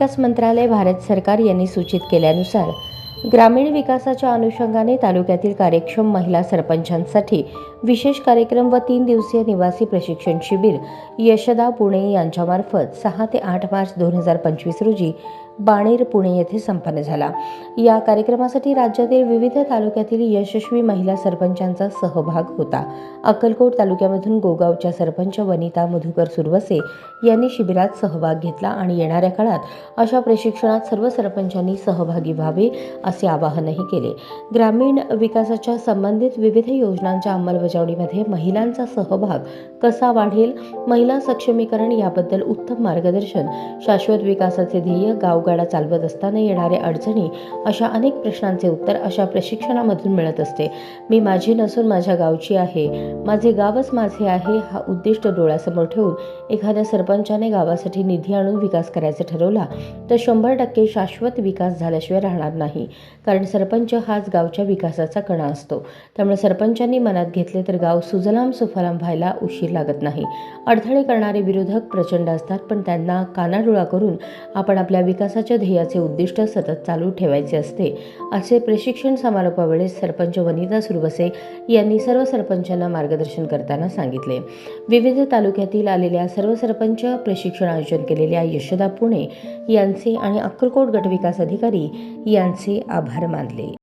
विकास मंत्रालय भारत सरकार यांनी सूचित केल्यानुसार ग्रामीण विकासाच्या अनुषंगाने तालुक्यातील कार्यक्षम महिला सरपंचांसाठी विशेष कार्यक्रम व 3 दिवसीय निवासी प्रशिक्षण शिबिर यशदा पुणे यांच्यामार्फत 6 ते 8 मार्च 2025 रोजी बाणेर पुणे येथे संपन्न झाला। या कार्यक्रमासाठी राज्यातील विविध तालुक्यातील यशस्वी महिला सरपंचांचा सहभाग होता। अक्कलकोट तालुक्यामधून गोगावच्या सरपंच वनिता मधुकर सुरवसे यांनी शिबिरात सहभाग घेतला आणि येणाऱ्या काळात अशा प्रशिक्षणात सर्व सरपंचांनी सहभागी व्हावे असे आवाहनही केले। ग्रामीण विकासाच्या संबंधित विविध योजनांच्या अंमलबजावणीमध्ये महिलांचा सहभाग कसा वाढेल, महिला सक्षमीकरण याबद्दल उत्तम मार्गदर्शन, शाश्वत विकासाचे ध्येय, गावगाडा चालवत असताना येणाऱ्या अडचणी अशा अनेक प्रश्नांचे उत्तर अशा प्रशिक्षणामधून मिळत असते। मी माझी नसून माझ्या गावची आहे, माझे गावच माझे आहे हा उद्दिष्ट डोळ्यासमोर ठेवून एखाद्या सरपंचाने गावासाठी निधी आणून विकास करायचा ठरवला तर 100% शाश्वत विकास झाल्याशिवाय राहणार नाही। कारण सरपंच हाच गावच्या विकासाचा कणा असतो। त्यामुळे सरपंचांनी मनात घेतले तर गाव सुजलाम सुफलाम व्हायला उशीर लागत नाही। अडथळे करणारे विरोधक प्रचंड असतात, पण त्यांना कानाडोळा करून आपण आपल्या विकासाच्या ध्येयाचे उद्दिष्ट सतत चालू ठेवायचे असते, असे प्रशिक्षण समारोपावेळेस सरपंच वनिता सुरवसे यांनी सर्व सरपंचांना मार्गदर्शन करताना सांगितले। विविध तालुक्यातील आलेल्या सर्व सरपंच, प्रशिक्षण आयोजन केलेल्या यशदा पुणे यांचे आणि अक्कलकोट गटविकास अधिकारी यांचे आभार मानले।